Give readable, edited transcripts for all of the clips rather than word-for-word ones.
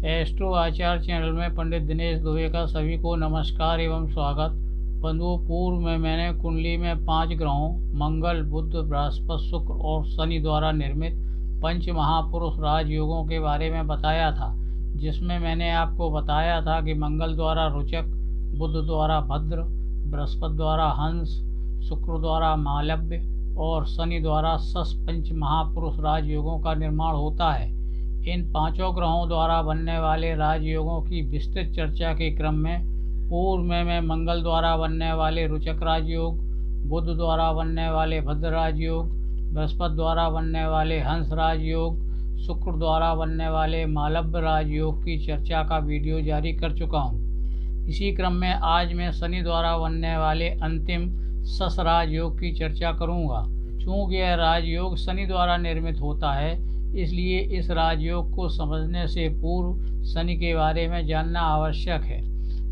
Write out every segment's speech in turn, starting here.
Astro आचार channel में पंडित दिनेश दुबे का सभी को नमस्कार एवं स्वागत। बंधुओं, पूर्व में मैंने कुंडली में 5 ग्रहों मंगल, बुध, बृहस्पति, शुक्र और शनि द्वारा निर्मित पंच महापुरुष राजयोगों के बारे में बताया था, जिसमें मैंने आपको बताया था कि मंगल द्वारा रुचक, बुध द्वारा भद्र, बृहस्पति द्वारा हंस, शुक्र द्वारा मालव्य और शनि द्वारा सस पंच महापुरुष राजयोगों का निर्माण होता है। इन 5 ग्रहों द्वारा बनने वाले राजयोगों की विस्तृत चर्चा के क्रम में पूर्व में मैं मंगल द्वारा बनने वाले रुचक राजयोग, बुध द्वारा बनने वाले भद्र राजयोग, बृहस्पति द्वारा बनने वाले हंस राजयोग, शुक्र द्वारा बनने वाले मालव्य राजयोग की चर्चा का वीडियो जारी कर चुका हूँ। इसी क्रम में आज मैं शनि द्वारा बनने वाले अंतिम सस राजयोग की चर्चा करूँगा। चूँकि यह राजयोग शनि द्वारा निर्मित होता है, इसलिए इस राजयोग को समझने से पूर्व शनि के बारे में जानना आवश्यक है।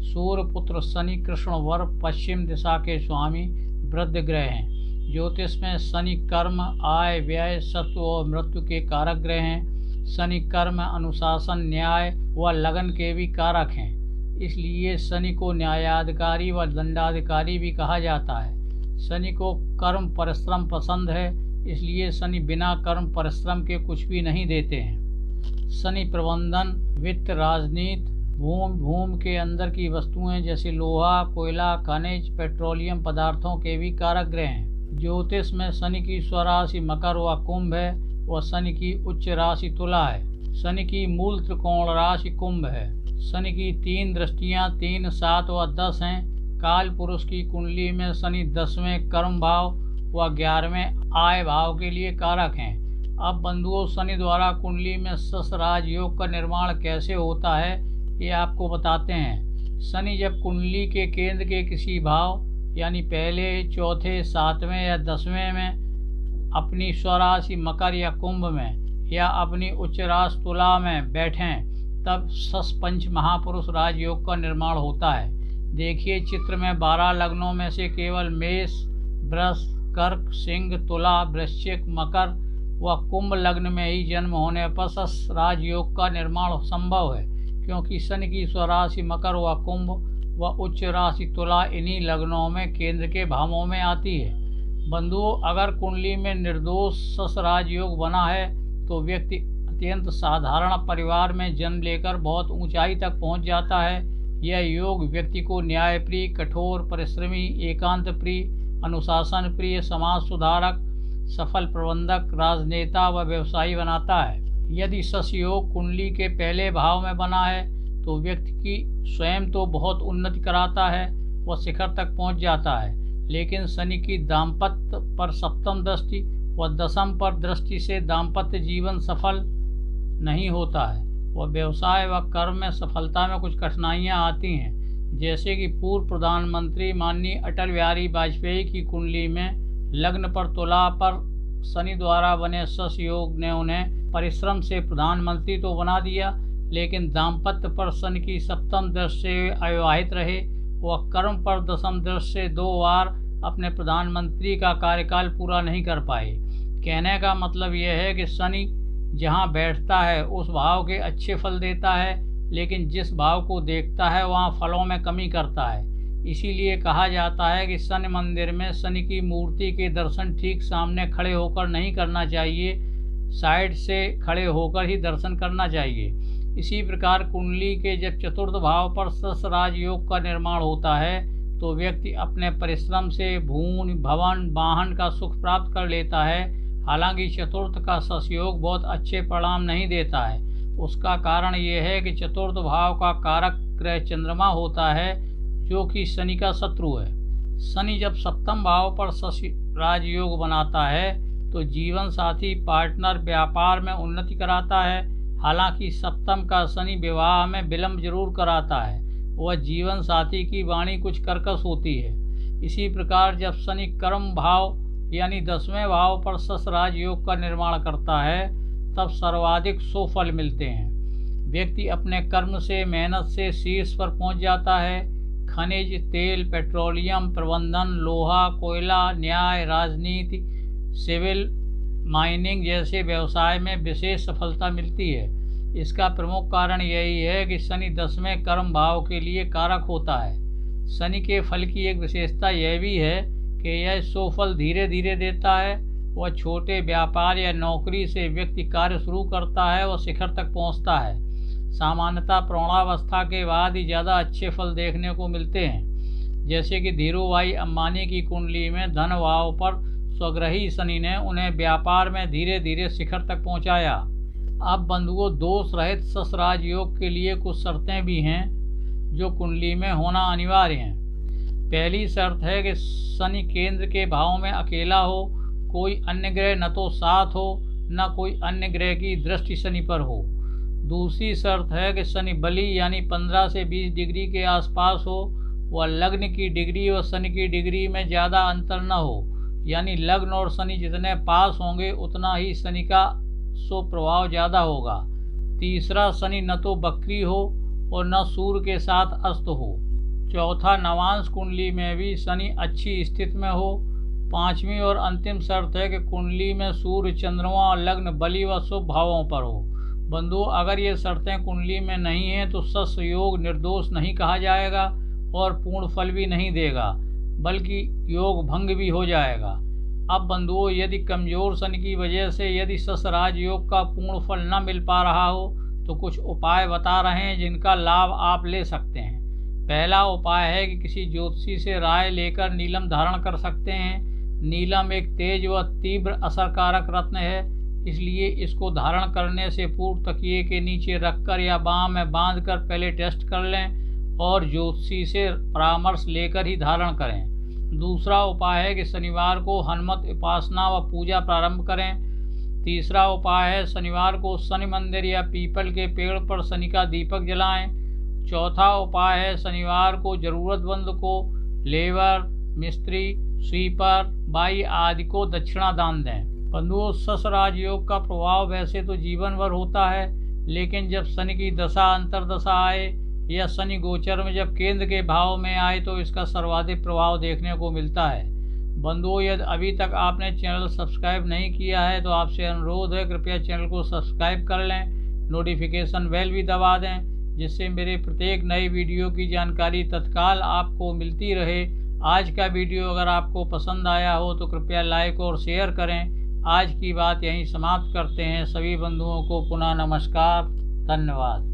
सूर्य पुत्र शनि कृष्ण वर पश्चिम दिशा के स्वामी वृद्ध ग्रह हैं। ज्योतिष में शनि कर्म, आय, व्यय, सत्व और मृत्यु के कारक ग्रह हैं। शनि कर्म, अनुशासन, न्याय व लगन के भी कारक हैं। इसलिए शनि को न्यायाधिकारी व दंडाधिकारी भी कहा जाता है। शनि को कर्म परिश्रम पसंद है, इसलिए शनि बिना कर्म परिश्रम के कुछ भी नहीं देते हैं। शनि प्रबंधन, वित्त, राजनीति, भूमि के अंदर की वस्तुएं जैसे लोहा, कोयला, खनिज, पेट्रोलियम पदार्थों के भी कारक ग्रह हैं। ज्योतिष में शनि की स्वराशि मकर व कुंभ है व शनि की उच्च राशि तुला है। शनि की मूल त्रिकोण राशि कुंभ है। शनि की 3 दृष्टियां 3, 7 व 10 हैं। काल पुरुष की कुंडली में शनि 10वें कर्म भाव व 11वें आय भाव के लिए कारक हैं। अब बंधुओं, शनि द्वारा कुंडली में सस राजयोग का निर्माण कैसे होता है, ये आपको बताते हैं। शनि जब कुंडली के केंद्र के किसी भाव यानी पहले, चौथे, 7वें या 10वें में अपनी स्वराशि मकर या कुंभ में या अपनी उच्च राशि तुला में बैठें, तब सस पंच महापुरुष राजयोग का निर्माण होता है। देखिए चित्र में 12 लग्नों में से केवल मेष, वृष, कर्क, सिंह, तुला, वृश्चिक, मकर व कुंभ लग्न में ही जन्म होने पर सस राजयोग का निर्माण संभव है, क्योंकि शनि की स्वराशि मकर व कुंभ व उच्च राशि तुला इन्हीं लग्नों में केंद्र के भावों में आती है। बंधुओं, अगर कुंडली में निर्दोष सस राजयोग बना है तो व्यक्ति अत्यंत साधारण परिवार में जन्म लेकर बहुत ऊंचाई तक पहुंच जाता है। यह योग व्यक्ति को न्यायप्रिय, कठोर परिश्रमी, एकांत प्रिय, अनुशासन प्रिय, समाज सुधारक, सफल प्रबंधक, राजनेता व व्यवसायी बनाता है। यदि सस योग कुंडली के पहले भाव में बना है तो व्यक्ति की स्वयं तो बहुत उन्नति कराता है, वह शिखर तक पहुंच जाता है, लेकिन शनि की दाम्पत्य पर सप्तम दृष्टि व दशम पर दृष्टि से दाम्पत्य जीवन सफल नहीं होता है। वह व्यवसाय व कर्म में सफलता में कुछ कठिनाइयाँ आती हैं। जैसे कि पूर्व प्रधानमंत्री माननीय अटल बिहारी वाजपेयी की कुंडली में लग्न पर तुला पर शनि द्वारा बने सस योग ने उन्हें परिश्रम से प्रधानमंत्री तो बना दिया, लेकिन दाम्पत्य पर शनि की सप्तम दृष्टि से अविवाहित रहे। वह कर्म पर दशम दृष्टि से 2 बार अपने प्रधानमंत्री का कार्यकाल पूरा नहीं कर पाए। कहने का मतलब यह है कि शनि जहाँ बैठता है उस भाव के अच्छे फल देता है, लेकिन जिस भाव को देखता है वहाँ फलों में कमी करता है। इसीलिए कहा जाता है कि शनि मंदिर में शनि की मूर्ति के दर्शन ठीक सामने खड़े होकर नहीं करना चाहिए, साइड से खड़े होकर ही दर्शन करना चाहिए। इसी प्रकार कुंडली के जब चतुर्थ भाव पर सस राजयोग का निर्माण होता है तो व्यक्ति अपने परिश्रम से भूमि, भवन, वाहन का सुख प्राप्त कर लेता है। हालांकि चतुर्थ का सस योग बहुत अच्छे परिणाम नहीं देता है। उसका कारण ये है कि चतुर्थ भाव का कारक ग्रह चंद्रमा होता है, जो कि शनि का शत्रु है। शनि जब सप्तम भाव पर सस राजयोग बनाता है तो जीवन साथी, पार्टनर, व्यापार में उन्नति कराता है। हालांकि सप्तम का शनि विवाह में विलंब जरूर कराता है। वह जीवन साथी की वाणी कुछ कर्कश होती है। इसी प्रकार जब शनि कर्म भाव यानी 10वें भाव पर सस राजयोग का निर्माण करता है, तब सर्वाधिक सुफल मिलते हैं। व्यक्ति अपने कर्म से, मेहनत से शीर्ष पर पहुंच जाता है। खनिज, तेल, पेट्रोलियम प्रबंधन, लोहा, कोयला, न्याय, राजनीति, सिविल, माइनिंग जैसे व्यवसाय में विशेष सफलता मिलती है। इसका प्रमुख कारण यही है कि शनि 10वें कर्म भाव के लिए कारक होता है। शनि के फल की एक विशेषता यह भी है कि यह सुफल धीरे धीरे देता है। वह छोटे व्यापार या नौकरी से व्यक्ति कार्य शुरू करता है और शिखर तक पहुंचता है। सामान्यतः प्रौढ़ावस्था के बाद ही ज़्यादा अच्छे फल देखने को मिलते हैं। जैसे कि धीरूभाई अंबानी की कुंडली में धन भाव पर स्वग्रही शनि ने उन्हें व्यापार में धीरे धीरे शिखर तक पहुंचाया। अब बंधुओं, दोष रहित सस राजयोग के लिए कुछ शर्तें भी हैं जो कुंडली में होना अनिवार्य हैं। पहली शर्त है कि शनि केंद्र के भाव में अकेला हो, कोई अन्य ग्रह न तो साथ हो न कोई अन्य ग्रह की दृष्टि शनि पर हो। दूसरी शर्त है कि शनि बली यानी 15 से 20 डिग्री के आसपास हो, वह लग्न की डिग्री और शनि की डिग्री में ज़्यादा अंतर न हो, यानी लग्न और शनि जितने पास होंगे उतना ही शनि का प्रभाव ज़्यादा होगा। तीसरा, शनि न तो बकरी हो और न सूर्य के साथ अस्त हो। चौथा, नवांश कुंडली में भी शनि अच्छी स्थिति में हो। पांचवी और अंतिम शर्त है कि कुंडली में सूर्य, चंद्रमा और लग्न बली व शुभ भावों पर हो। बंधुओं, अगर ये शर्तें कुंडली में नहीं हैं तो सस योग निर्दोष नहीं कहा जाएगा और पूर्ण फल भी नहीं देगा, बल्कि योग भंग भी हो जाएगा। अब बंधुओं, यदि कमजोर शनि की वजह से यदि सस राजयोग का पूर्ण फल न मिल पा रहा हो तो कुछ उपाय बता रहे हैं जिनका लाभ आप ले सकते हैं। पहला उपाय है कि किसी ज्योतिषी से राय लेकर नीलम धारण कर सकते हैं। नीलम एक तेज व तीव्र असरकारक रत्न है, इसलिए इसको धारण करने से पूर्व तकिए के नीचे रखकर या बाँह में बांधकर पहले टेस्ट कर लें और ज्योतिषी से परामर्श लेकर ही धारण करें। दूसरा उपाय है कि शनिवार को हनुमत उपासना व पूजा प्रारंभ करें। तीसरा उपाय है शनिवार को शनि मंदिर या पीपल के पेड़ पर शनि का दीपक जलाएं। चौथा उपाय है शनिवार को जरूरतमंद को लेबर, मिस्त्री, स्वीपर, बाई आदि को दक्षिणा दान दें। बंधुओं, सस राजयोग का प्रभाव वैसे तो जीवन भर होता है, लेकिन जब शनि की दशा अंतरदशा आए या शनि गोचर में जब केंद्र के भाव में आए तो इसका सर्वाधिक प्रभाव देखने को मिलता है। बंधुओं, यदि अभी तक आपने चैनल सब्सक्राइब नहीं किया है तो आपसे अनुरोध है कृपया चैनल को सब्सक्राइब कर लें, नोटिफिकेशन बेल भी दबा दें, जिससे मेरे प्रत्येक नए वीडियो की जानकारी तत्काल आपको मिलती रहे। आज का वीडियो अगर आपको पसंद आया हो तो कृपया लाइक और शेयर करें। आज की बात यहीं समाप्त करते हैं। सभी बंधुओं को पुनः नमस्कार, धन्यवाद।